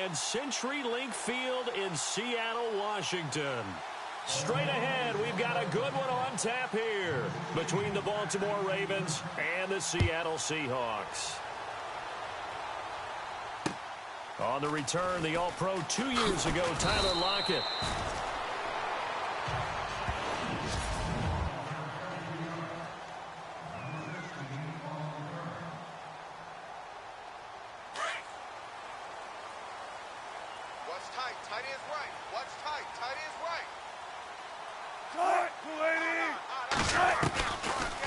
and CenturyLink Field in Seattle, Washington. Straight ahead, we've got a good one on tap here between the Baltimore Ravens and the Seattle Seahawks. On the return, the All-Pro 2 years ago, Tyler Lockett.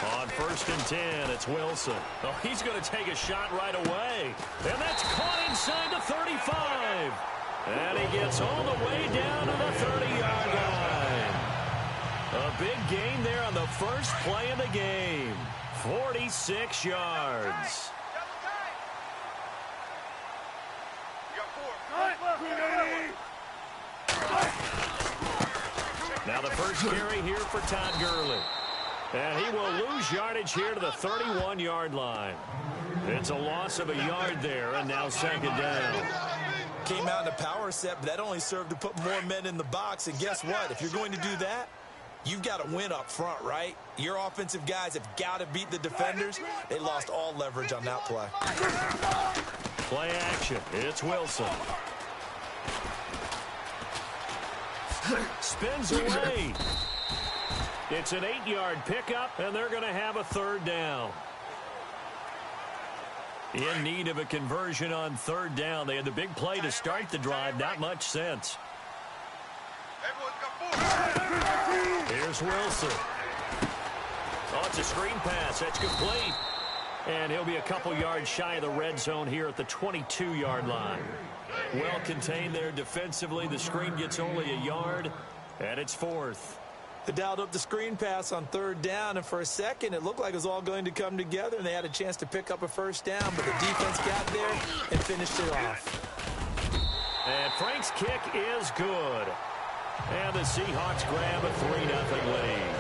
On 1st and 10, it's Wilson. Oh, he's going to take a shot right away. And that's caught inside the 35. And he gets all the way down to the 30-yard line. A big gain there on the first play of the game. 46 yards. Now the first carry here for Todd Gurley. And he will lose yardage here to the 31-yard line. It's a loss of a yard there, and now 2nd down. Came out in a power set, but that only served to put more men in the box. And guess what? If you're going to do that, you've got to win up front, right? Your offensive guys have got to beat the defenders. They lost all leverage on that play. Play action. It's Wilson. Spins away. It's an 8-yard pickup, and they're going to have a 3rd down. In need of a conversion on 3rd down. They had the big play to start the drive. Not much sense. Here's Wilson. Oh, it's a screen pass. That's complete. And he'll be a couple yards shy of the red zone here at the 22-yard line. Well contained there defensively. The screen gets only a yard, and it's 4th. They dialed up the screen pass on 3rd down, and for a second it looked like it was all going to come together, and they had a chance to pick up a 1st down, but the defense got there and finished it off. And Frank's kick is good. And the Seahawks grab a 3-0 lead.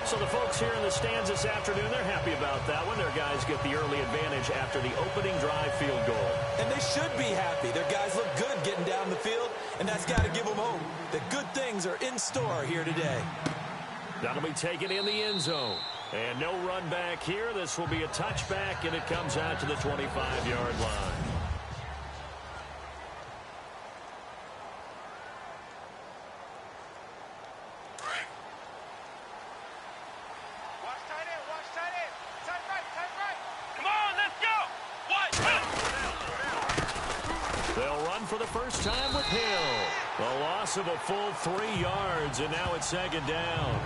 So the folks here in the stands this afternoon, they're happy about that one. Their guys get the early advantage after the opening drive field goal. And they should be happy. Their guys look good getting down the field, and that's got to give them hope that good things are in store here today. That'll be taken in the end zone. And no run back here. This will be a touchback, and it comes out to the 25-yard line. They'll run for the first time with Hill. A loss of a full 3 yards, and now it's 2nd down.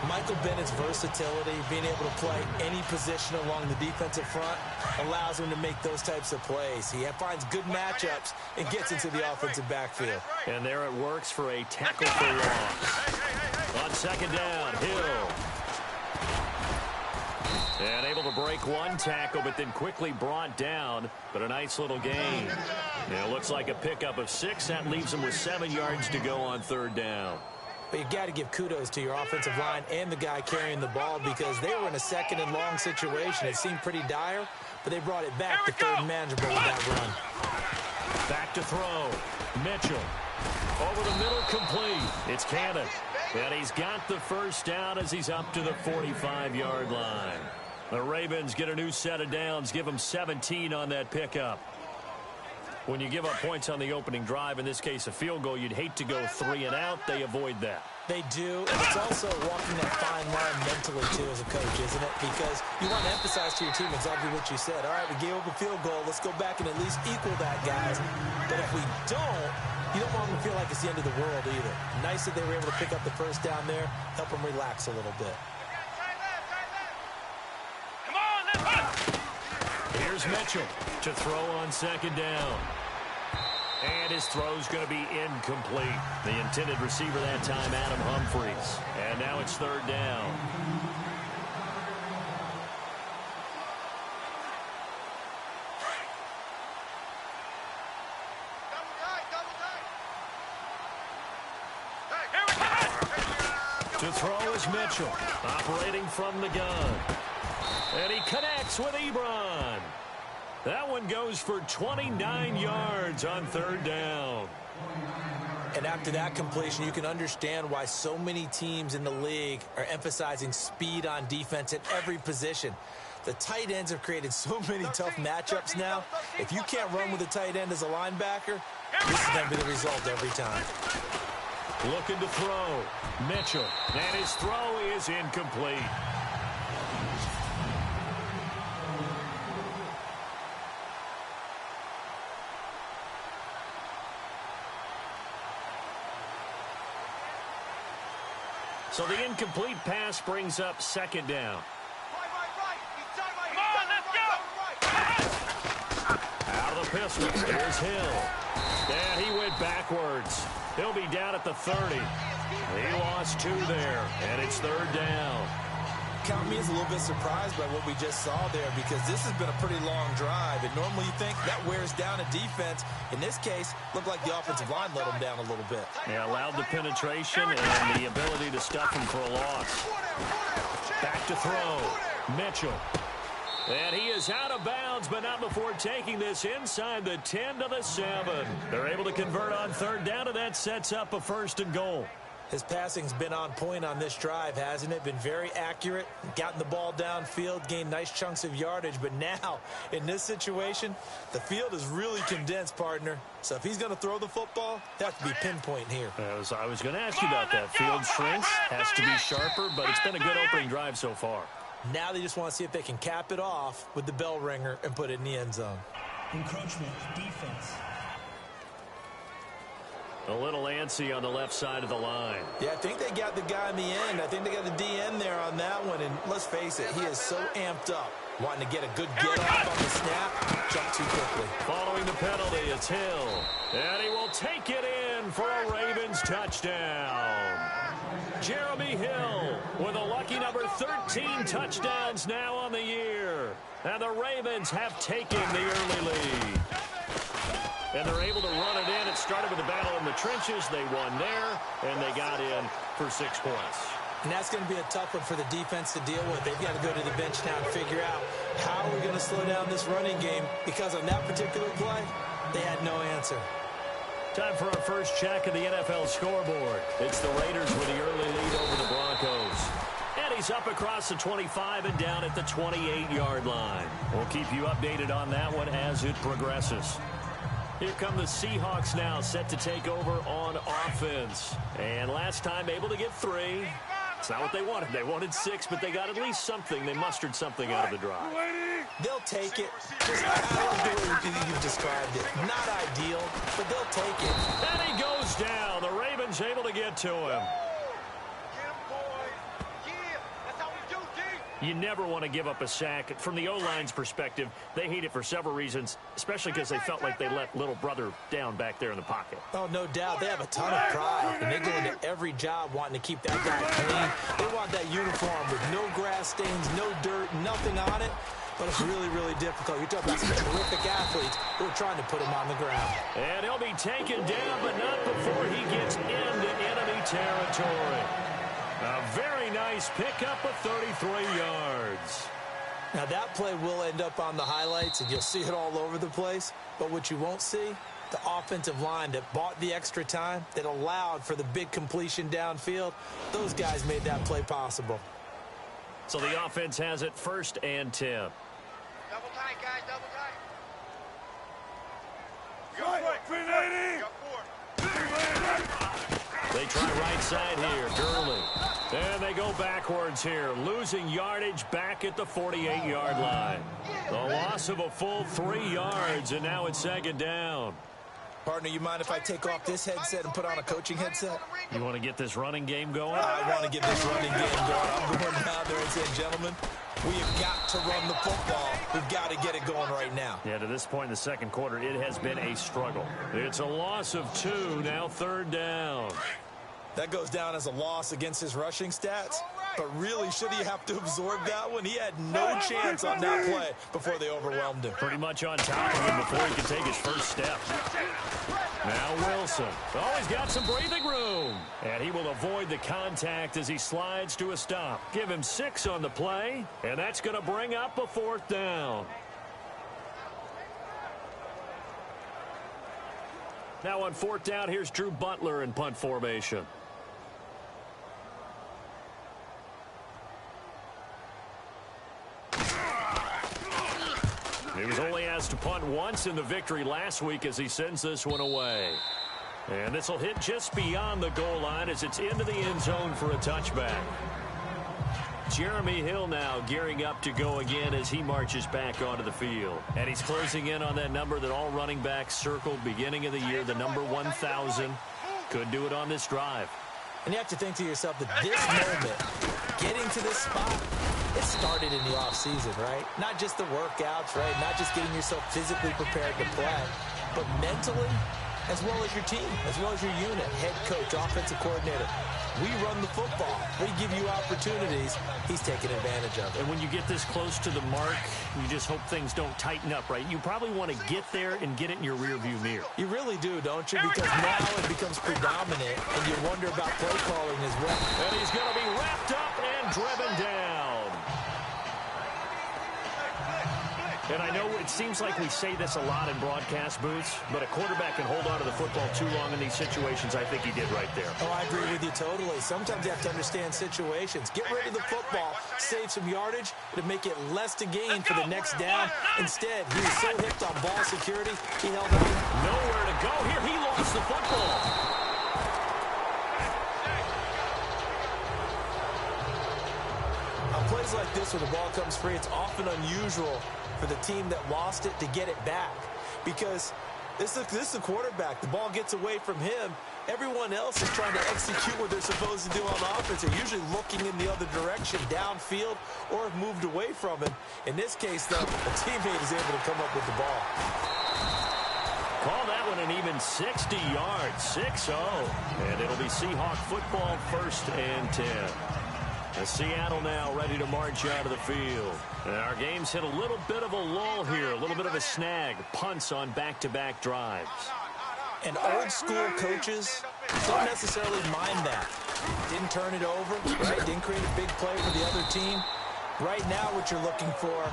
Michael Bennett's versatility, being able to play any position along the defensive front, allows him to make those types of plays. He finds good matchups and gets into the offensive backfield. And there it works for a tackle for loss. On 2nd down, Hill. And able to break one tackle, but then quickly brought down. But a nice little gain. And it looks like a pickup of 6. That leaves them with 7 yards to go on 3rd down. But you've got to give kudos to your offensive line and the guy carrying the ball, because they were in a 2nd and long situation. It seemed pretty dire, but they brought it back to 3rd and manageable with that run. Back to throw. Mitchell. Over the middle, complete. It's Cannon. And he's got the 1st down as he's up to the 45-yard line. The Ravens get a new set of downs, give them 17 on that pickup. When you give up points on the opening drive, in this case a field goal, you'd hate to go 3 and out. They avoid that. They do, and it's also walking that fine line mentally, too, as a coach, isn't it? Because you want to emphasize to your team exactly what you said. All right, we gave up a field goal. Let's go back and at least equal that, guys. But if we don't, you don't want them to feel like it's the end of the world either. Nice that they were able to pick up the 1st down there, help them relax a little bit. Here's Mitchell to throw on 2nd down. And his throw's going to be incomplete. The intended receiver that time, Adam Humphries. And now it's 3rd down. To throw is Mitchell, operating from the gun. And he connects with Ebron. That one goes for 29 yards on third down. And after that completion, you can understand why so many teams in the league are emphasizing speed on defense at every position. The tight ends have created so many tough matchups now. If you can't run with a tight end as a linebacker, this is going to be the result every time. Looking to throw. Mitchell. And his throw is incomplete. So the incomplete pass brings up second down. Out of the pistol. Here's Hill. And he went backwards. He'll be down at the 30. He lost 2 there, and it's third down. Count me as a little bit surprised by what we just saw there, because this has been a pretty long drive, and normally you think that wears down a defense. In this case, looked like the offensive line let them down a little bit. Yeah, allowed the penetration and the ability to stuff him for a loss. Back to throw. Mitchell. And he is out of bounds, but not before taking this inside the 10 to the 7. They're able to convert on third down, and that sets up a first and goal. His passing's been on point on this drive, hasn't it? Been very accurate, gotten the ball downfield, gained nice chunks of yardage. But now, in this situation, the field is really condensed, partner. So if he's going to throw the football, it has to be pinpoint here. I was going to ask you about that. Field shrinks, has to be sharper, but it's been a good opening drive so far. Now they just want to see if they can cap it off with the bell ringer and put it in the end zone. Encroachment defense. A little antsy on the left side of the line. Yeah, I think they got the guy in the end. I think they got the DN there on that one. And let's face it, he is so amped up, wanting to get a good get off on the snap, jump too quickly. Following the penalty, it's Hill. And he will take it in for a Ravens touchdown. Jeremy Hill with a lucky number 13 touchdowns now on the year. And the Ravens have taken the early lead. And they're able to run it in. It started with a battle in the trenches. They won there, and they got in for 6 points. And that's going to be a tough one for the defense to deal with. They've got to go to the bench now and figure out how we're going to slow down this running game, because on that particular play, they had no answer. Time for our first check of the NFL scoreboard. It's the Raiders with the early lead over the Broncos. And he's up across the 25 and down at the 28-yard line. We'll keep you updated on that one as it progresses. Here come the Seahawks now, set to take over on offense. And last time able to get 3. It's not what they wanted. They wanted 6, but they got at least something. They mustered something out of the drive. They'll take it. Just, I love the way you've described it. Not ideal, but they'll take it. And he goes down. The Ravens able to get to him. You never want to give up a sack. From the O-line's perspective, they hate it for several reasons, especially because they felt like they let little brother down back there in the pocket. Oh, no doubt. They have a ton of pride, and they go into every job wanting to keep that guy clean. They want that uniform with no grass stains, no dirt, nothing on it. But it's really, really difficult. You're talking about some terrific athletes who are trying to put him on the ground. And he'll be taken down, but not before he gets into enemy territory. A very nice pickup of 33 yards. Now, that play will end up on the highlights, and you'll see it all over the place. But what you won't see, the offensive line that bought the extra time, that allowed for the big completion downfield, those guys made that play possible. So the offense has it 1st and 10. Double tight, guys, double tight. They try right side here. Gurley. And they go backwards here. Losing yardage back at the 48-yard line. The loss of a full 3 yards, and now it's 2nd down. Partner, you mind if I take off this headset and put on a coaching headset? You want to get this running game going? I want to get this running game going. I'm going down there and saying, gentlemen, we have got to run the football. We've got to get it going right now. Yeah, to this point in the second quarter, it has been a struggle. It's a loss of 2, now 3rd down. That goes down as a loss against his rushing stats. But really, should he have to absorb that one? He had no chance on that play before they overwhelmed him. Pretty much on top of him before he could take his first step. Now Wilson. Oh, he's got some breathing room. And he will avoid the contact as he slides to a stop. Give him 6 on the play, and that's going to bring up a 4th down. Now on 4th down, here's Drew Butler in punt formation. He was only asked to punt once in the victory last week as he sends this one away. And this will hit just beyond the goal line as it's into the end zone for a touchback. Jeremy Hill now gearing up to go again as he marches back onto the field. And he's closing in on that number that all running backs circled beginning of the year, the number 1,000. Could do it on this drive. And you have to think to yourself that this moment, getting to this spot, it started in the offseason, right? Not just the workouts, right? Not just getting yourself physically prepared to play, but mentally, as well as your team, as well as your unit, head coach, offensive coordinator. We run the football. We give you opportunities. He's taking advantage of it. And when you get this close to the mark, you just hope things don't tighten up, right? You probably want to get there and get it in your rearview mirror. You really do, don't you? Because now it becomes predominant, and you wonder about play calling as well. And he's going to be wrapped up and driven down. And I know it seems like we say this a lot in broadcast booths, but a quarterback can hold on to the football too long in these situations. I think he did right there. Oh, I agree with you totally. Sometimes you have to understand situations. Get rid of the football, save some yardage, to make it less to gain for the next down. Instead, he was so hipped on ball security, he held on. Nowhere to go here. He lost the football. Plays like this where the ball comes free, it's often unusual for the team that lost it to get it back, because this is the quarterback. The ball gets away from him. Everyone else is trying to execute what they're supposed to do on offense. They're usually looking in the other direction, downfield, or have moved away from him. In this case, though, a teammate is able to come up with the ball. Call that one an even 60 yards, 6-0. And it'll be Seahawk football, 1st and 10. Seattle now ready to march out of the field. And our game's hit a little bit of a lull here, a little bit of a snag. Punts on back-to-back drives. And old-school coaches don't necessarily mind that. Didn't turn it over, right? Didn't create a big play for the other team. Right now what you're looking for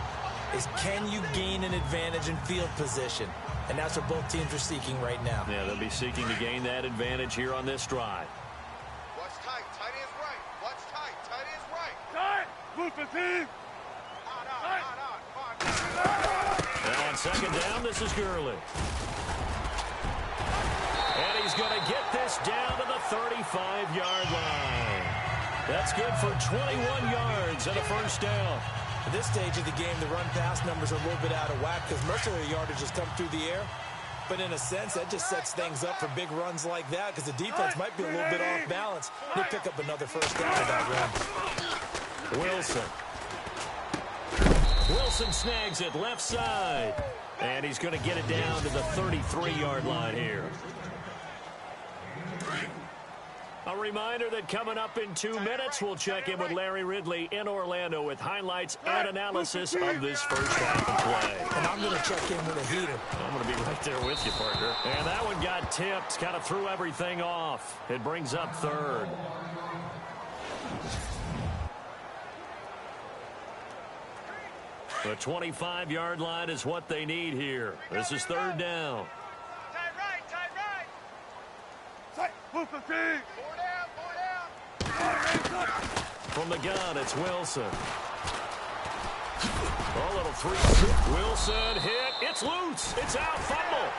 is, can you gain an advantage in field position? And that's what both teams are seeking right now. Yeah, they'll be seeking to gain that advantage here on this drive. Now on 2nd down, this is Gurley. And he's going to get this down to the 35-yard line. That's good for 21 yards and a 1st down. At this stage of the game, the run-pass numbers are a little bit out of whack because most of their yardage has come through the air. But in a sense, that just sets things up for big runs like that because the defense might be a little bit off balance. They pick up another 1st down with that run. Wilson snags it left side. And he's going to get it down to the 33-yard line here. A reminder that coming up in 2 minutes, we'll check in with Larry Ridley in Orlando with highlights and analysis of this first half of play. And I'm going to check in with a heater. I'm going to be right there with you, partner. And that one got tipped, kind of threw everything off. It brings up 3rd. The 25-yard line is what they need here. This is 3rd down. Tight right, tight right. Move the team. From the gun, it's Wilson. A little 3. Wilson hit. It's loose. It's out. Fumble.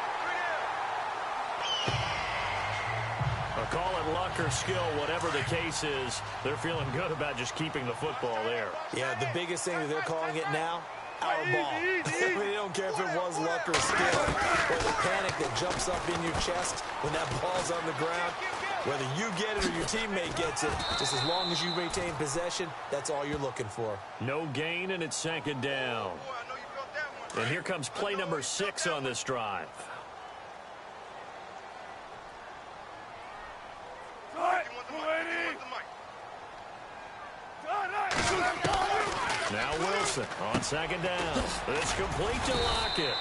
Call it luck or skill, whatever the case is. They're feeling good about just keeping the football there. Yeah, the biggest thing that they're calling it now, our ball. They don't care if it was luck or skill, or the panic that jumps up in your chest when that ball's on the ground. Whether you get it or your teammate gets it, just as long as you maintain possession, that's all you're looking for. No gain, and it's 2nd down. And here comes play number 6 on this drive. Now Wilson on 2nd down. It's complete to Lockett.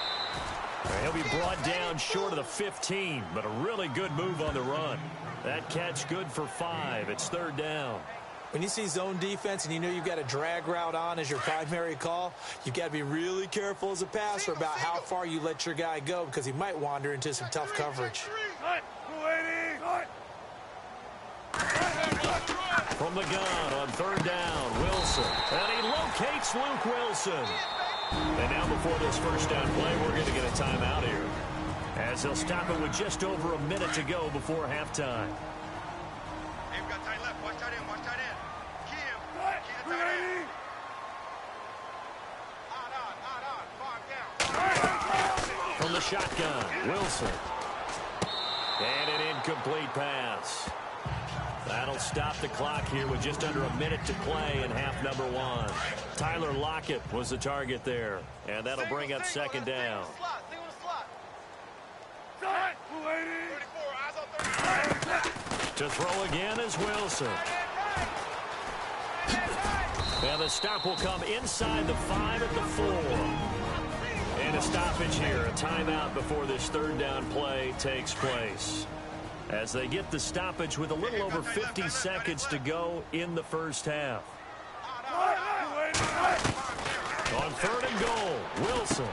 He'll be brought down short of the 15, but a really good move on the run. That catch good for 5. It's 3rd down. When you see zone defense and you know you've got a drag route on as your primary call, you've got to be really careful as a passer about how far you let your guy go because he might wander into some tough coverage. From the gun on third down, Wilson. And he locates Luke Wilson. And now before this first down play, we're going to get a timeout here, as they'll stop it with just over a minute to go before halftime. Hey, we got tight left. Watch tight end. Watch tight end. Key him. Key the tight end. On. From the shotgun, Wilson. And an incomplete pass. That'll stop the clock here with just under a minute to play in half number one. Tyler Lockett was the target there, and that'll bring up second down. To throw again is Wilson. And the stop will come inside the 5 at the 4. And a stoppage here, a timeout before this third down play takes place, as they get the stoppage with a little over 50 seconds to go in the first half. On third and goal, Wilson.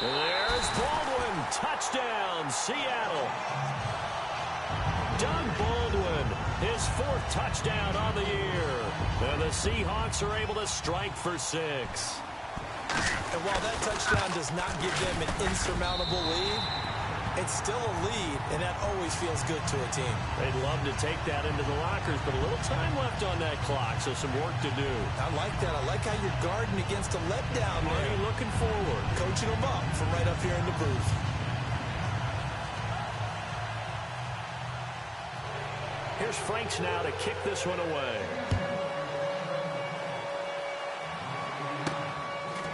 And there's Baldwin. Touchdown, Seattle. Doug Baldwin, his 4th touchdown on the year. And the Seahawks are able to strike for 6. And while that touchdown does not give them an insurmountable lead, it's still a lead, and that always feels good to a team. They'd love to take that into the lockers, but a little time left on that clock, so some work to do. I like that. I like how you're guarding against a letdown there. Already looking forward. Coaching them up from right up here in the booth. Here's Franks now to kick this one away.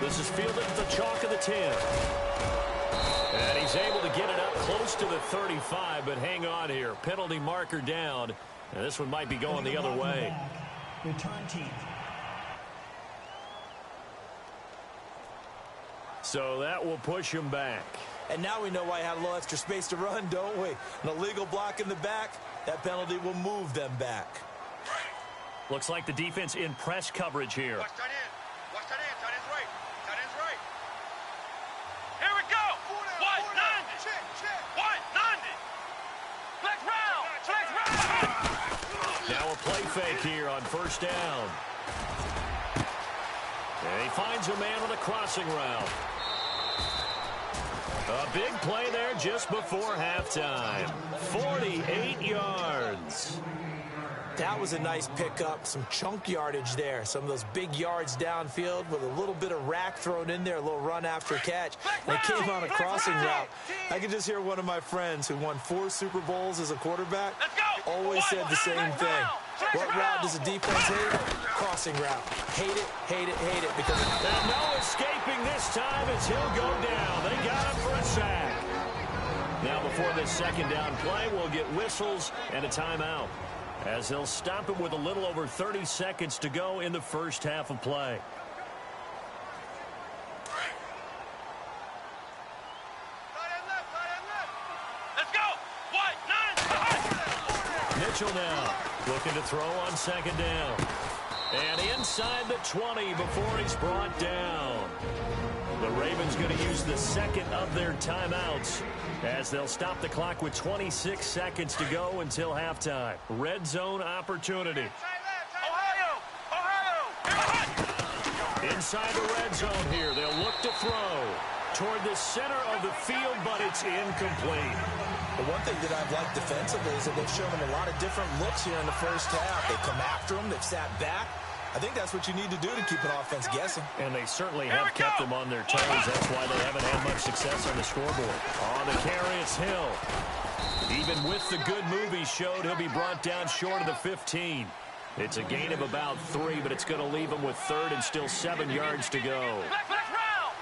This is fielded at the chalk of the 10. And he's able to get it up close to the 35, but hang on here. Penalty marker down, and this one might be going the other way. Return team. So that will push him back. And now we know why I had a little extra space to run, don't we? An illegal block in the back, that penalty will move them back. Looks like the defense in press coverage here. Watch tight end. Watch tight end. Tight end's right. Tight end's right. Here we go. 190. Check. 190. Flex round. Flex round. Now a play fake here on first down. And he finds a man on a crossing route. A big play there just before halftime. 48 yards. That was a nice pickup, some chunk yardage there. Some of those big yards downfield with a little bit of rack thrown in there, a little run after catch. And it came on a crossing route. I could just hear one of my friends who won 4 Super Bowls as a quarterback always said the same thing. What route does the defense hate? Crossing route. Hate it, hate it, hate it. Because and no escaping this time as he'll go down. They got him for a sack. Now before this second down play, we'll get whistles and a timeout, as they'll stop it with a little over 30 seconds to go in the first half of play. Let's go. 190. Mitchell now looking to throw on second down. And inside the 20 before he's brought down. The Ravens going to use the second of their timeouts, as they'll stop the clock with 26 seconds to go until halftime. Red zone opportunity. Inside the red zone here, they'll look to throw toward the center of the field, but it's incomplete. The one thing that I've liked defensively is that they've shown them a lot of different looks here in the first half. They come after them, they've sat back. I think that's what you need to do to keep an offense guessing. And they certainly have kept them on their toes. That's why they haven't had much success on the scoreboard. On the carry, it's Hill. Even with the good move he showed, he'll be brought down short of the 15. It's a gain of about 3, but it's going to leave him with third and still 7 yards to go. Flex round.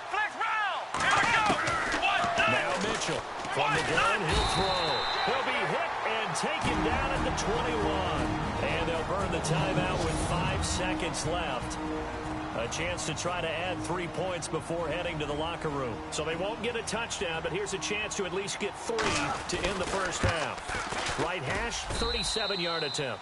Here we go. Now Mitchell. From the gun, he'll throw. He'll be hit and taken down at the 21. And they'll burn the timeout with 5 seconds left. A chance to try to add 3 points before heading to the locker room. So they won't get a touchdown, but here's a chance to at least get 3 to end the first half. Right hash, 37-yard attempt.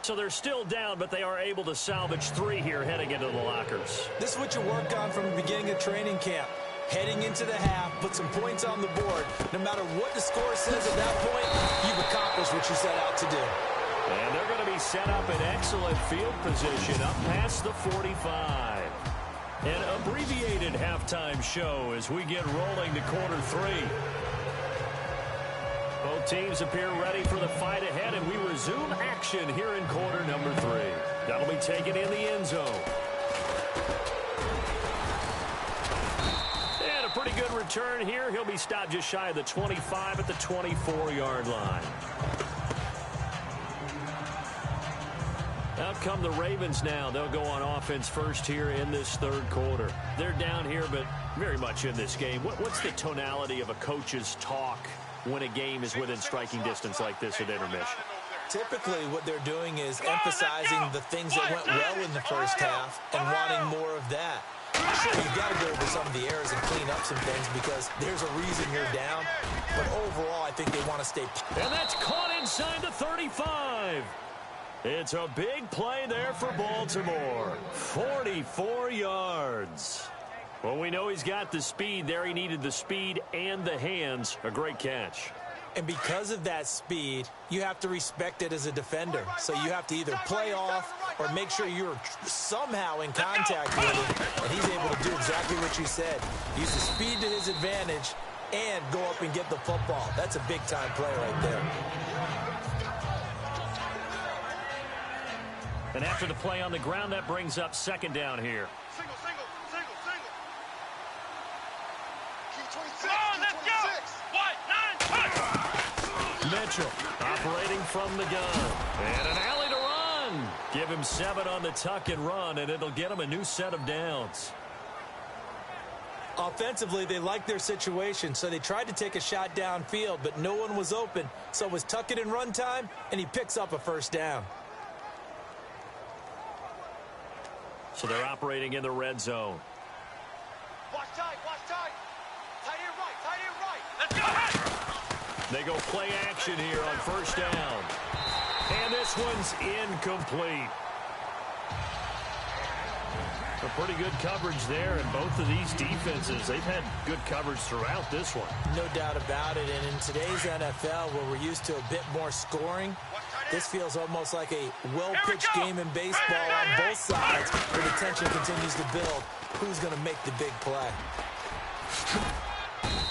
So they're still down, but they are able to salvage 3 here heading into the lockers. This is what you work on from the beginning of training camp. Heading into the half, put some points on the board. No matter what the score says at that point, you've accomplished what you set out to do. And they're going to be set up in excellent field position up past the 45. An abbreviated halftime show as we get rolling to quarter 3. Both teams appear ready for the fight ahead, and we resume action here in quarter number 3. That'll be taken in the end zone. And a pretty good return here. He'll be stopped just shy of the 25 at the 24-yard line. Out come the Ravens now. They'll go on offense first here in this third quarter. They're down here, but very much in this game. What's the tonality of a coach's talk when a game is within striking distance like this at intermission? Typically, what they're doing is emphasizing the things that went well in the first half and wanting more of that. Sure, you've got to go over some of the errors and clean up some things because there's a reason you're down. But overall, I think they want to stay. And that's caught inside the 35. It's a big play there for Baltimore. 44 yards. Well, we know he's got the speed there. He needed the speed and the hands. A great catch. And because of that speed, you have to respect it as a defender. So you have to either play off or make sure you're somehow in contact with him. And he's able to do exactly what you said. Use the speed to his advantage and go up and get the football. That's a big-time play right there. And after the play on the ground, that brings up second down here. Single. Come on, let's go. Wide 9, Mitchell operating from the gun. And an alley to run. Give him 7 on the tuck and run, and it'll get him a new set of downs. Offensively, they liked their situation, so they tried to take a shot downfield, but no one was open. So it was tuck it and run time, and he picks up a first down. So they're operating in the red zone. Watch tight. Tight end right. Let's go. They go play action here on first down. And this one's incomplete. A pretty good coverage there, and both of these defenses, they've had good coverage throughout this one. No doubt about it, and in today's NFL, where we're used to a bit more scoring, this feels almost like a well-pitched game in baseball on both sides, where the tension continues to build. Who's going to make the big play?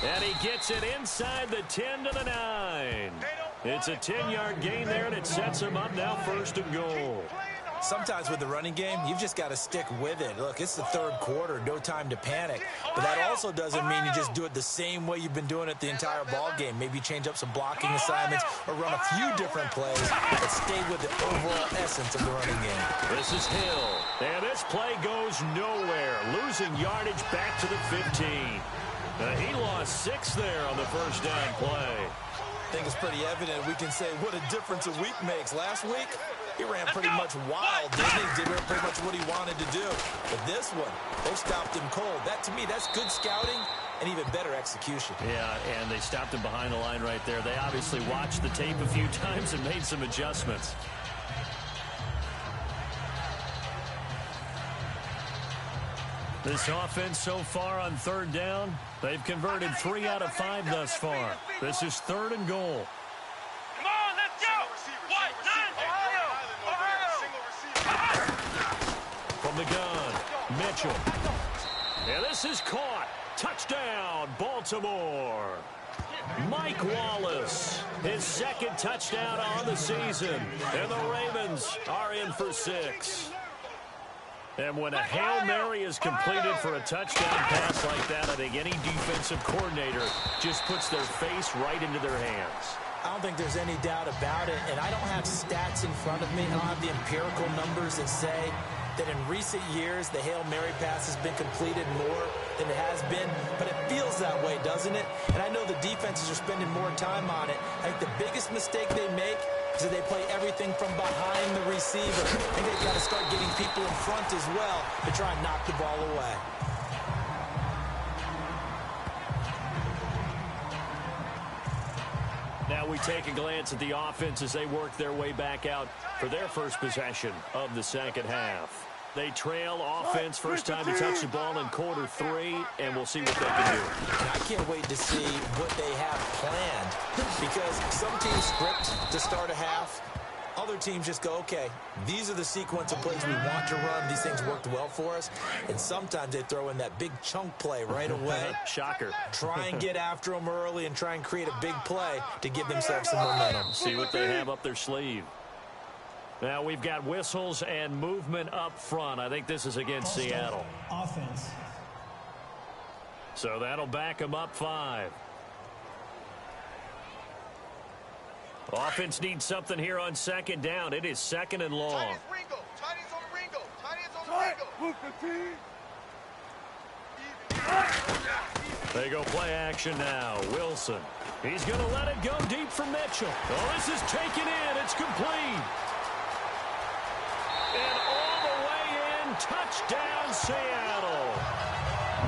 And he gets it inside the 10 to the 9. It's a 10-yard gain there, and it sets him up now first and goal. Sometimes with the running game, you've just got to stick with it. Look, it's the third quarter, no time to panic. But that also doesn't mean you just do it the same way you've been doing it the entire ball game. Maybe change up some blocking assignments or run a few different plays, but stay with the overall essence of the running game. This is Hill, and this play goes nowhere. Losing yardage back to the 15. He lost 6 there on the first down play. I think it's pretty evident we can say what a difference a week makes. Last week, he ran pretty much wild. Disney did pretty much what he wanted to do. But this one, they stopped him cold. That, to me, that's good scouting and even better execution. Yeah, and they stopped him behind the line right there. They obviously watched the tape a few times and made some adjustments. This offense so far on third down, they've converted 3 out of 5 thus far. This is third and goal. Come on, let's go. Wide 9. Ohio. From the gun, Mitchell. And this is caught. Touchdown, Baltimore. Mike Wallace, his second touchdown on the season. And the Ravens are in for 6. And when a Hail Mary is completed for a touchdown pass like that, I think any defensive coordinator just puts their face right into their hands. I don't think there's any doubt about it, and I don't have stats in front of me. I don't have the empirical numbers that say that in recent years the Hail Mary pass has been completed more than it has been, but it feels that way, doesn't it? And I know the defenses are spending more time on it. I think the biggest mistake they make is that they play everything from behind the receiver. I think they've got to start getting people in front as well to try and knock the ball away. Now Now we take a glance at the offense as they work their way back out for their first possession of the second half. They trail offense first time to touch the ball in quarter 3, and we'll see what they can do. And I can't wait to see what they have planned, because some teams script to start a half. Other teams just go, okay, these are the sequence of plays we want to run. These things worked well for us. And sometimes they throw in that big chunk play right away. Shocker. Try and get after them early and try and create a big play to give themselves some momentum. See what they have up their sleeve. Now we've got whistles and movement up front. I think this is against Seattle. Offense. So that'll back them up 5. Offense needs something here on second down. It is second and long. They go play action now. Wilson. He's going to let it go deep for Mitchell. Oh, this is taken in. It's complete. And all the way in. Touchdown, Seattle.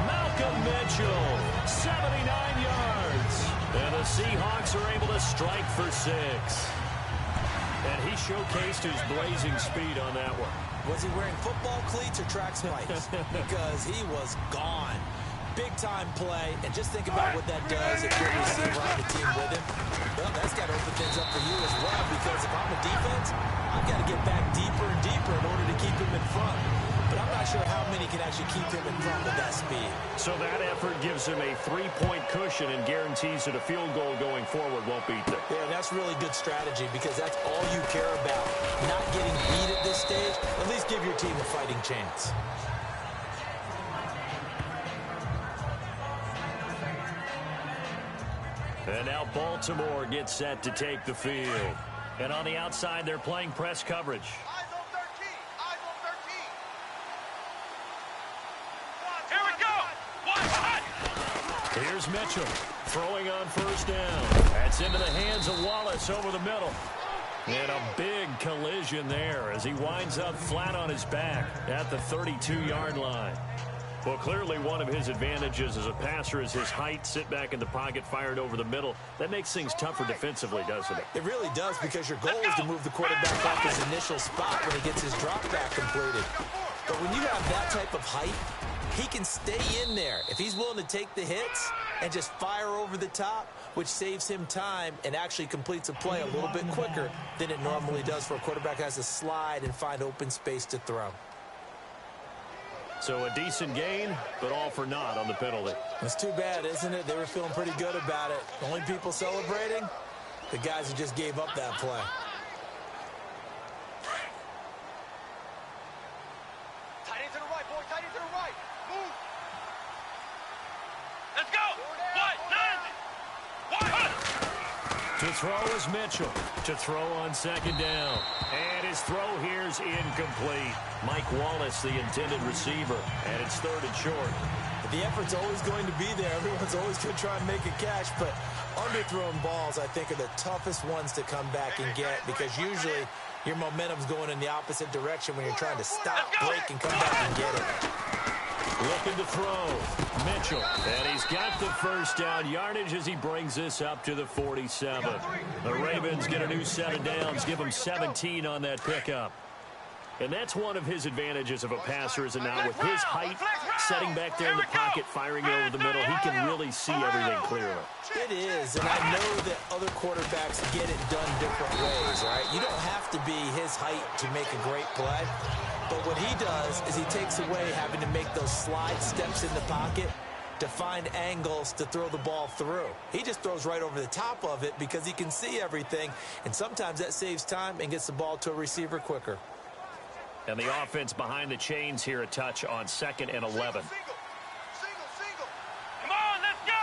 Malcolm Mitchell, 79 yards. And the Seahawks are able to strike for 6. And he showcased his blazing speed on that one. Was he wearing football cleats or track spikes? Because he was gone. Big-time play. And just think about what that does if you're a receiver on the team with him. Well, that's got to open things up for you as well, because if I'm a defense, I've got to get back deeper and deeper in order to keep him in front. But I'm not sure how many can actually keep him in front with that speed. So that effort gives him a 3-point cushion and guarantees that a field goal going forward won't beat them. Yeah, that's really good strategy, because that's all you care about. Not getting beat at this stage. At least give your team a fighting chance. And now Baltimore gets set to take the field. And on the outside, they're playing press coverage. Here's Mitchell throwing on first down. That's into the hands of Wallace over the middle. And a big collision there as he winds up flat on his back at the 32-yard line. Well, clearly one of his advantages as a passer is his height. Sit back in the pocket, fired over the middle. That makes things tougher defensively, doesn't it? It really does, because your goal is to move the quarterback off his initial spot when he gets his drop back completed. But when you have that type of height, he can stay in there if he's willing to take the hits and just fire over the top, which saves him time and actually completes a play a little bit quicker than it normally does for a quarterback who has to slide and find open space to throw. So a decent gain, but all for naught on the penalty. It's too bad, isn't it? They were feeling pretty good about it. The only people celebrating, the guys who just gave up that play. Tight end to the right, boy. Tight end to the right. Move. Let's go. To throw is Mitchell. To throw on second down. And his throw here's incomplete. Mike Wallace, the intended receiver. And it's 3rd and short. The effort's always going to be there. Everyone's always going to try and make a catch. But underthrown balls, I think, are the toughest ones to come back and get, because usually your momentum's going in the opposite direction when you're trying to stop, break, and come back and get it. Looking to throw. Mitchell. And he's got the first down yardage as he brings this up to the 47. The Ravens get a new set of downs. Give him 17 on that pickup. And that's one of his advantages of a passer, is now with his height, setting back there in the pocket, firing it over the middle, he can really see everything clearly. It is, and I know that other quarterbacks get it done different ways, right? You don't have to be his height to make a great play. But what he does is he takes away having to make those slide steps in the pocket to find angles to throw the ball through. He just throws right over the top of it because he can see everything, and sometimes that saves time and gets the ball to a receiver quicker. And the offense behind the chains here, a touch on 2nd and 11. Single. Come on, let's go.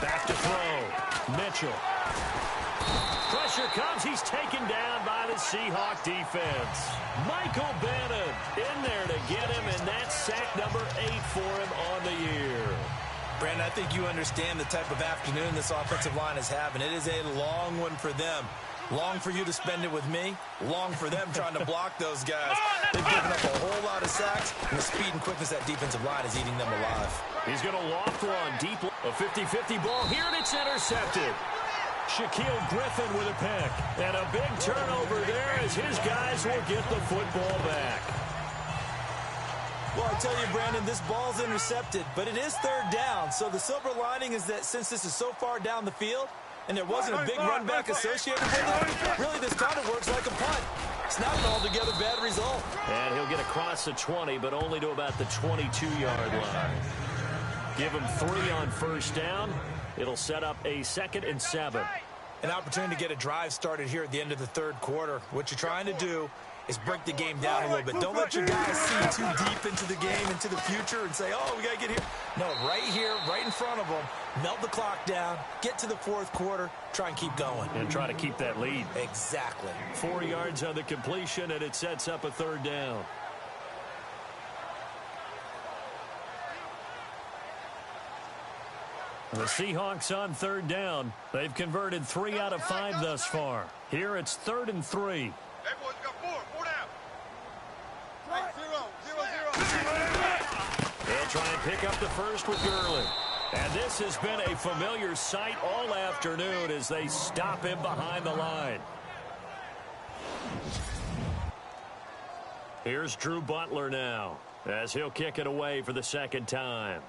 Back to throw. Mitchell. Pressure comes. He's taken down by the Seahawk defense. Michael Bannon in there to get him, and that's sack number 8 for him on the year. Brandon, I think you understand the type of afternoon this offensive line is having. It is a long one for them. Long for you to spend it with me. Long for them trying to block those guys. They've given up a whole lot of sacks, and the speed and quickness that defensive line is eating them alive. He's going to loft one deep. A 50-50 ball here, and it's intercepted. Shaquille Griffin with a pick. And a big turnover there as his guys will get the football back. Well, I tell you, Brandon, this ball's intercepted, but it is third down. So the silver lining is that since this is so far down the field and there wasn't a big run back associated with it, really this kind of works like a punt. It's not an altogether bad result. And he'll get across the 20, but only to about the 22-yard line. Give him 3 on first down. It'll set up a 2nd and 7. An opportunity to get a drive started here at the end of the third quarter. What you're trying to do is break the game down a little bit. Don't let your guys see too deep into the game, into the future, and say, oh, we got to get here. No, right here, right in front of them, melt the clock down, get to the fourth quarter, try and keep going. And try to keep that lead. Exactly. 4 yards on the completion, and it sets up a third down. The Seahawks on third down. They've converted 3 out of 5 thus far. Here it's 3rd and 3. Everyone's got 4 down. Right, 0. They'll try and pick up the first with Gurley. And this has been a familiar sight all afternoon as they stop him behind the line. Here's Drew Butler now as he'll kick it away for the second time.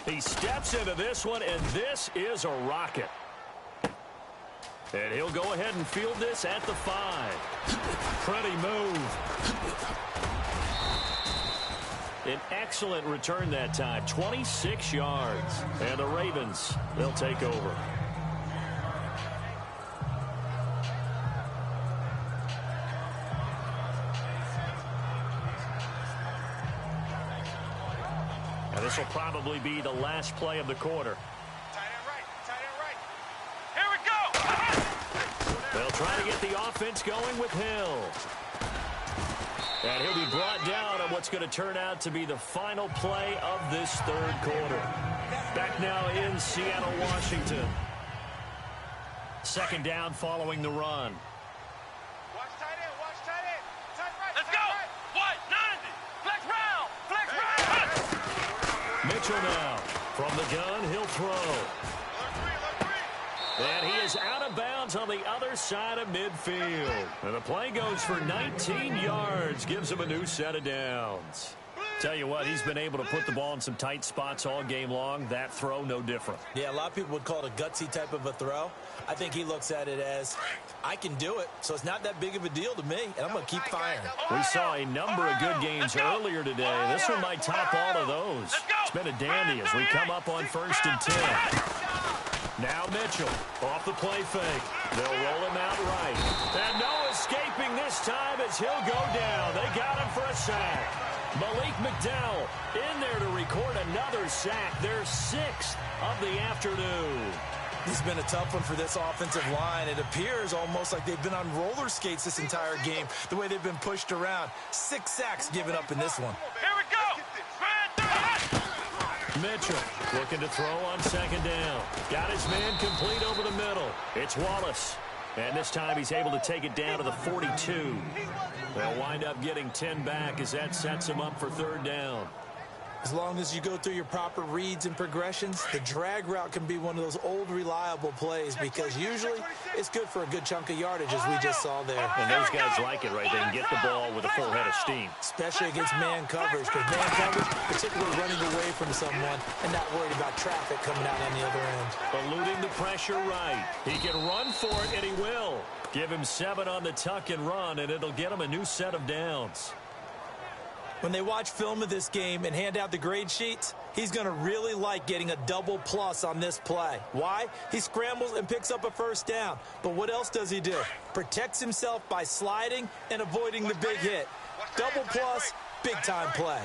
He steps into this one, and this is a rocket. And he'll go ahead and field this at the 5. Pretty move. An excellent return that time, 26 yards. And the Ravens, they'll take over. And this will probably be the last play of the quarter. Tight end right. Here we go. They'll try to get the offense going with Hill. And he'll be brought down on what's going to turn out to be the final play of this third quarter. Back now in Seattle, Washington. Second down following the run. Watch tight end. Tight right. Let's go. What? 90. Flex round. Mitchell now. From the gun, he'll throw. Look green. And he is out of bounds on the other side of midfield. And the play goes for 19 yards. Gives him a new set of downs. Tell you what, he's been able to put the ball in some tight spots all game long. That throw, no different. Yeah, a lot of people would call it a gutsy type of a throw. I think he looks at it as, I can do it, so it's not that big of a deal to me, and I'm going to keep firing. We saw a number of good games earlier today. This one might top all of those. It's been a dandy as we come up on 1st and 10. Now Mitchell off the play fake. They'll roll him out right. And no escaping this time as he'll go down. They got him for a sack. Malik McDowell in there to record another sack. Their 6th of the afternoon. It's been a tough one for this offensive line. It appears almost like they've been on roller skates this entire game, the way they've been pushed around. 6 sacks given up in this one. Here we go. Mitchell looking to throw on second down. Got his man complete over the middle. It's Wallace. And this time he's able to take it down to the 42. They'll wind up getting 10 back as that sets him up for third down. As long as you go through your proper reads and progressions, the drag route can be one of those old reliable plays because usually it's good for a good chunk of yardage as we just saw there. And those guys like it, right? They can get the ball with a full head of steam. Especially against man coverage, because man coverage, particularly running away from someone and not worried about traffic coming out on the other end. Eluding the pressure right. He can run for it, and he will. Give him 7 on the tuck and run, and it'll get him a new set of downs. When they watch film of this game and hand out the grade sheets, he's going to really like getting a double plus on this play. Why? He scrambles and picks up a first down. But what else does he do? Protects himself by sliding and avoiding the big hit. Double plus, big-time play.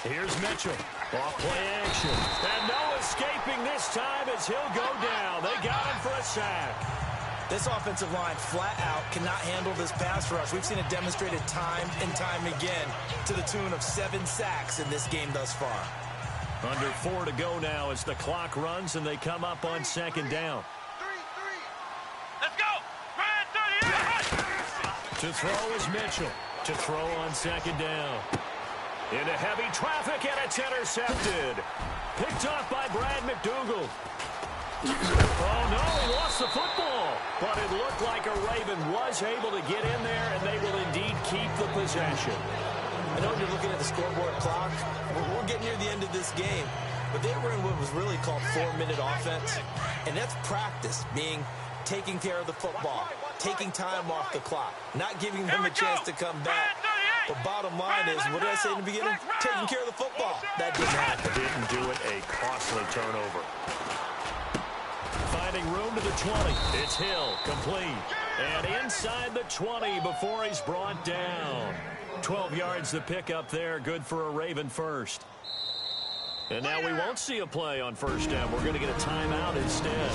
Here's Mitchell. Off play action. And no escaping this time as he'll go down. They got him for a sack. This offensive line flat out cannot handle this pass rush. We've seen it demonstrated time and time again to the tune of 7 sacks in this game thus far. Under 4 to go now as the clock runs and they come up on second down. Let's go. To throw is Mitchell. To throw on second down. Into heavy traffic, and it's intercepted. Picked off by Brad McDougal. Oh, no, he lost the football. But it looked like a Raven was able to get in there, and they will indeed keep the possession. I know you're looking at the scoreboard clock. We're getting near the end of this game. But they were in what was really called 4-minute offense. And that's practice, being taking care of the football, taking time off the clock, not giving them a chance to come back. But bottom line is, what did I say in the beginning? Taking care of the football. That didn't happen. Didn't do it. A costly turnover. Finding room to the 20. It's Hill, complete. And inside the 20 before he's brought down. 12 yards to pick up there. Good for a Raven first. And now we won't see a play on first down. We're going to get a timeout instead.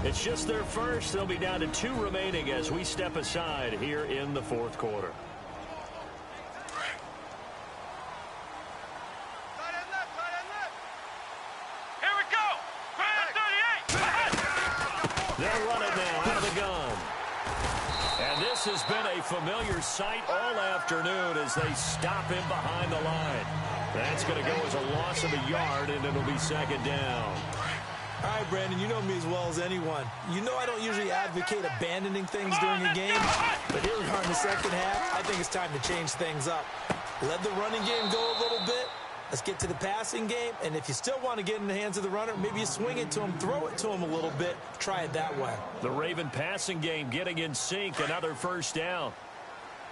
It's just their first. They'll be down to 2 remaining as we step aside here in the fourth quarter. Here we go. They'll run it now out of the gun. And this has been a familiar sight all afternoon as they stop him behind the line. That's going to go as a loss of a yard, and it'll be second down. All right, Brandon, you know me as well as anyone. You know I don't usually advocate abandoning things during a game, but here we are in the second half. I think it's time to change things up. Let the running game go a little bit. Let's get to the passing game, and if you still want to get in the hands of the runner, maybe you swing it to him, throw it to him a little bit, try it that way. The Raven passing game getting in sync, another first down.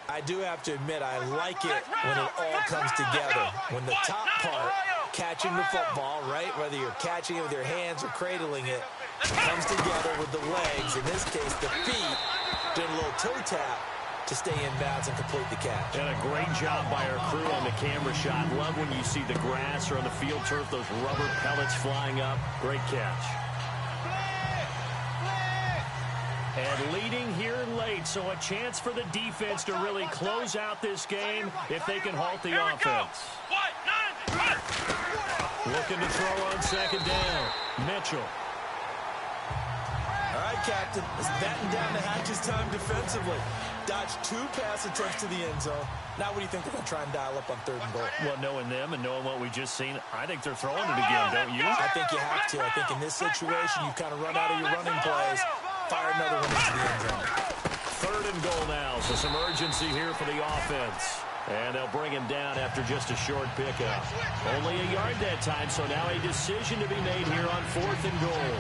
I do have to admit, I like it when it all comes together. When the top part, catching the football, right, whether you're catching it with your hands or cradling it, comes together with the legs, in this case the feet, doing a little toe tap to stay in bounds and complete the catch. And a great job by our crew on the camera shot. Love when you see the grass or on the field turf, those rubber pellets flying up. Great catch. And leading here late, so a chance for the defense to really close out this game if they can halt the offense. Looking to throw on second down. Mitchell. All right, Captain, let's batten down the hatches time defensively. Dodged 2 pass attempts to the end zone. Now what do you think they're going to try and dial up on third and goal? Well, knowing them and knowing what we just seen, I think they're throwing it again, don't you? I think you have to. I think in this situation, you kind of run out of your running plays. Fire another one into the end zone. Third and goal now, so some urgency here for the offense. And they'll bring him down after just a short pickup. Only a yard that time, so now a decision to be made here on 4th and goal.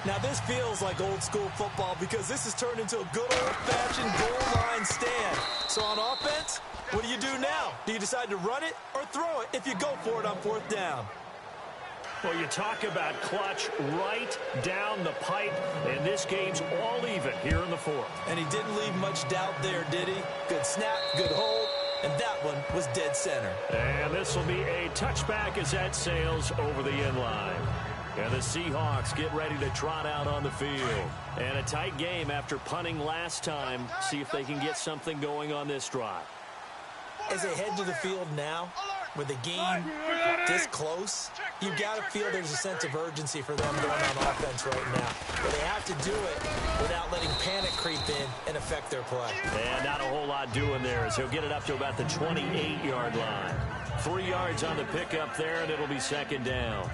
Now this feels like old school football because this has turned into a good old-fashioned goal line stand. So on offense, what do you do now? Do you decide to run it or throw it if you go for it on 4th down? Well, you talk about clutch right down the pipe, and this game's all even here in the 4th. And he didn't leave much doubt there, did he? Good snap, good hold, and that one was dead center. And this will be a touchback as that sails over the end line. And the Seahawks get ready to trot out on the field. And a tight game after punting last time. See if they can get something going on this drive. As they head to the field now, with the game this close, you've got to feel there's a sense of urgency for them going on offense right now. But they have to do it without letting panic creep in and affect their play. And not a whole lot doing there as he'll get it up to about the 28-yard line. 3 yards on the pickup there, and it'll be second down.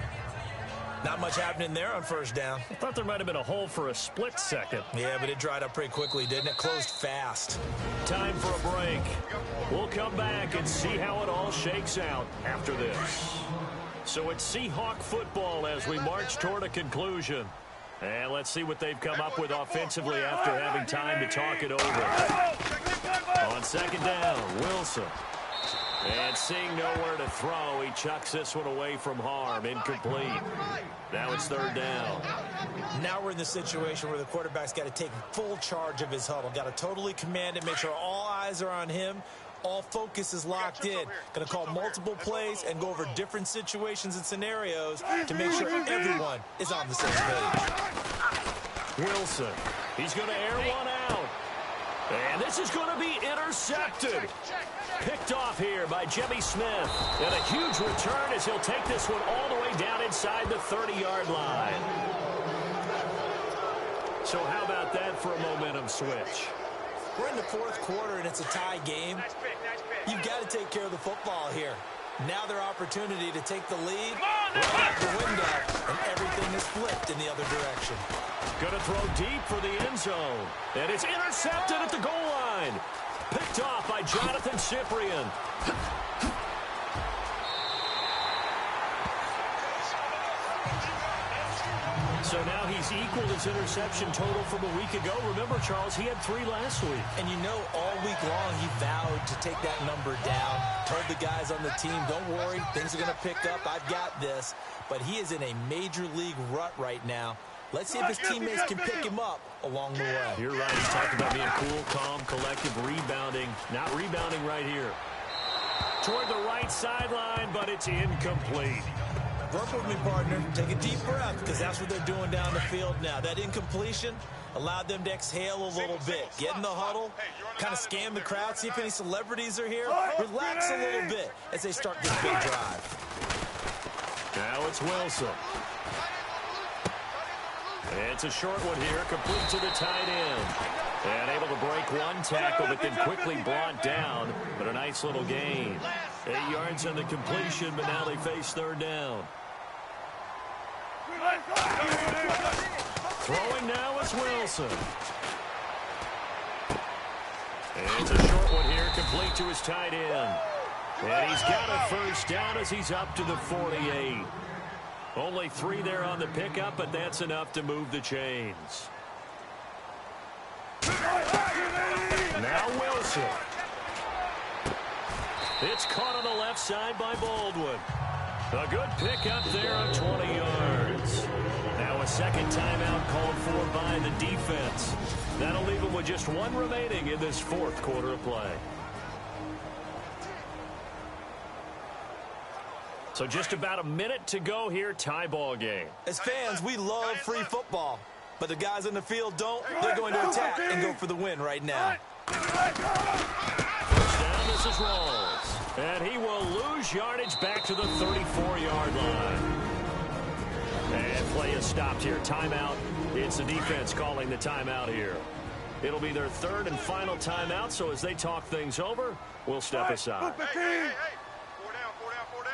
Not much happening there on first down. I thought there might have been a hole for a split second. Yeah, but it dried up pretty quickly, didn't it? Closed fast. Time for a break. We'll come back and see how it all shakes out after this. So it's Seahawk football as we march toward a conclusion. And let's see what they've come up with offensively after having time to talk it over. On second down, Wilson. And seeing nowhere to throw, he chucks this one away from harm. Incomplete. Now it's third down. Now we're in the situation where the quarterback's got to take full charge of his huddle. Got to totally command it, make sure all eyes are on him. All focus is locked in. Going to call multiple plays and go over different situations and scenarios to make sure everyone is on the same page. Wilson. He's going to air one out. And this is going to be intercepted. Picked off here by Jimmy Smith. And a huge return as he'll take this one all the way down inside the 30-yard line. So how about that for a momentum switch? We're in the fourth quarter, and it's a tie game. Nice pick, nice pick. You've got to take care of the football here. Now their opportunity to take the lead right out the window, and everything is flipped in the other direction. Going to throw deep for the end zone. And it's intercepted at the goal line. Picked off by Jonathan Cyprien. So now he's equaled his interception total from a week ago. Remember, Charles, he had 3 last week. And you know, all week long he vowed to take that number down. Told the guys on the team, don't worry, things are going to pick up. I've got this. But he is in a major league rut right now. Let's see if his teammates can pick him up along the way. You're right. He's talking about being cool, calm, collective, rebounding. Not rebounding right here. Toward the right sideline, but it's incomplete. Work with me, partner. Take a deep breath, because that's what they're doing down the field now. That incompletion allowed them to exhale a little bit. Get in the huddle, kind of scan the crowd, see if any celebrities are here. Relax a little bit as they start this big drive. Now it's Wilson. It's a short one here, complete to the tight end. And able to break one tackle, but then quickly brought down. But a nice little gain. 8 yards on the completion, but now they face third down. Throwing now is Wilson. And it's a short one here, complete to his tight end. And he's got a first down as he's up to the 48. Only 3 there on the pickup, but that's enough to move the chains. Now Wilson. It's caught on the left side by Baldwin. A good pickup there on 20 yards. Now a second timeout called for by the defense. That'll leave them with just 1 remaining in this fourth quarter of play. So just about a minute to go here, tie ball game. As fans, we love free football. But the guys in the field don't. They're going to attack and go for the win right now. First down, this is Rawls. And he will lose yardage back to the 34-yard line. And play is stopped here. Timeout. It's the defense calling the timeout here. It'll be their third and final timeout, so as they talk things over, we'll step aside. Hey. 4 down, 4 down, 4 down.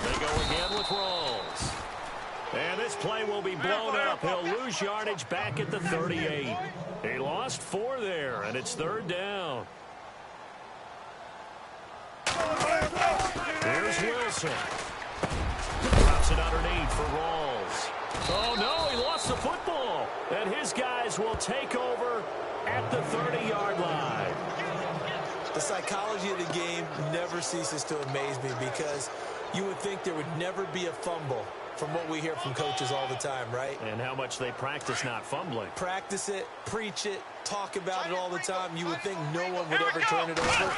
They go again with Rawls. And this play will be blown up. He'll lose yardage back at the 38. He lost 4 there, and it's third down. Here's Wilson. Drops it underneath for Rawls. Oh, no, he lost the football. And his guys will take over at the 30-yard line. The psychology of the game never ceases to amaze me, because you would think there would never be a fumble from what we hear from coaches all the time, right? And how much they practice not fumbling. Practice it, preach it, talk about it all the time. You would think no one would ever turn it over.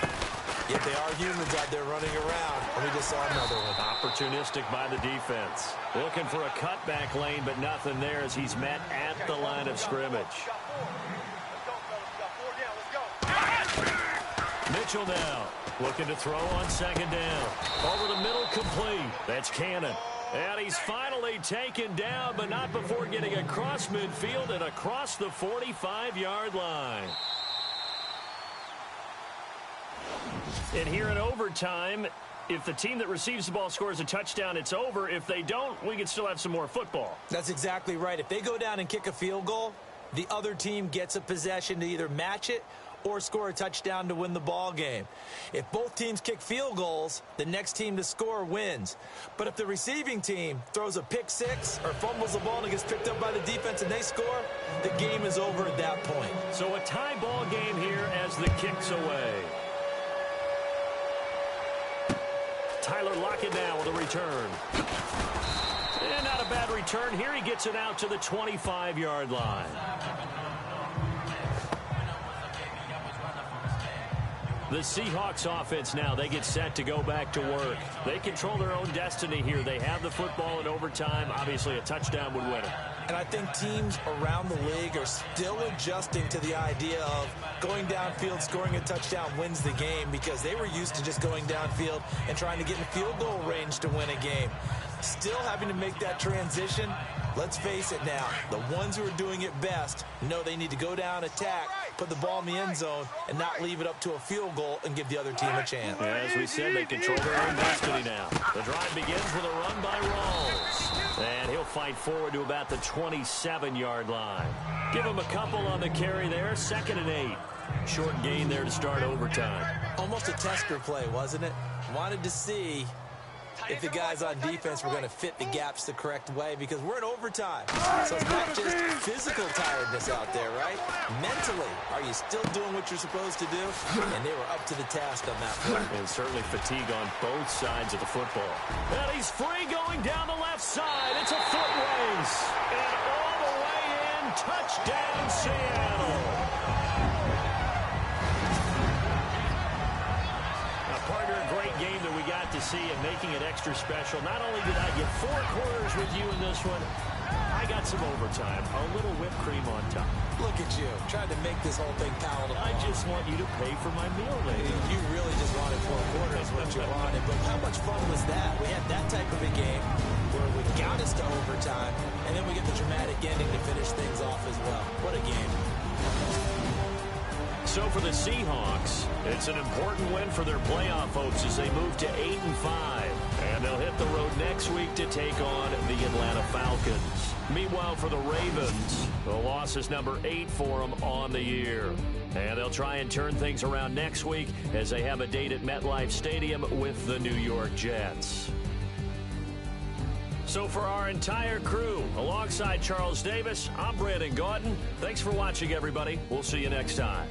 Yet they are humans out there running around, and we just saw another one. Opportunistic by the defense. Looking for a cutback lane, but nothing there as he's met at the line of scrimmage. Mitchell now looking to throw on second down. Over the middle, complete. That's Cannon. And he's finally taken down, but not before getting across midfield and across the 45-yard line. And here in overtime, if the team that receives the ball scores a touchdown, it's over. If they don't, we can still have some more football. That's exactly right. If they go down and kick a field goal, the other team gets a possession to either match it or score a touchdown to win the ball game. If both teams kick field goals, the next team to score wins. But if the receiving team throws a pick six or fumbles the ball and it gets picked up by the defense and they score, the game is over at that point. So a tie ball game here as the kick's away. Tyler Lockett now with a return. And not a bad return here. He gets it out to the 25-yard line. The Seahawks offense now, they get set to go back to work. They control their own destiny here. They have the football in overtime. Obviously, a touchdown would win it. And I think teams around the league are still adjusting to the idea of going downfield, scoring a touchdown wins the game, because they were used to just going downfield and trying to get in field goal range to win a game. Still having to make that transition. Let's face it now, the ones who are doing it best know they need to go down, attack, put the ball in the end zone, and not leave it up to a field goal and give the other team a chance. As we said, they control their own destiny now. The drive begins with a run by Rawls. And he'll fight forward to about the 27-yard line. Give him a couple on the carry there, 2nd and 8. Short gain there to start overtime. Almost a tester play, wasn't it? Wanted to see if the guys on defense were going to fit the gaps the correct way, because we're in overtime. So it's not just physical tiredness out there, right? Mentally, are you still doing what you're supposed to do? And they were up to the task on that play. And certainly fatigue on both sides of the football. And he's free going down the left side. It's a foot race. And all the way in, touchdown Seattle. Partner, a great game that we got to see and making it extra special. Not only did I get 4 quarters with you in this one, I got some overtime, a little whipped cream on top. Look at you, trying to make this whole thing palatable. I just want you to pay for my meal later. You really just wanted 4 quarters, what you wanted. But how much fun was that? We had that type of a game where we got us to overtime, and then we get the dramatic ending to finish things off as well. What a game. So for the Seahawks, it's an important win for their playoff hopes as they move to 8-5. And they'll hit the road next week to take on the Atlanta Falcons. Meanwhile, for the Ravens, the loss is number 8 for them on the year. And they'll try and turn things around next week as they have a date at MetLife Stadium with the New York Jets. So for our entire crew, alongside Charles Davis, I'm Brandon Gaudin. Thanks for watching, everybody. We'll see you next time.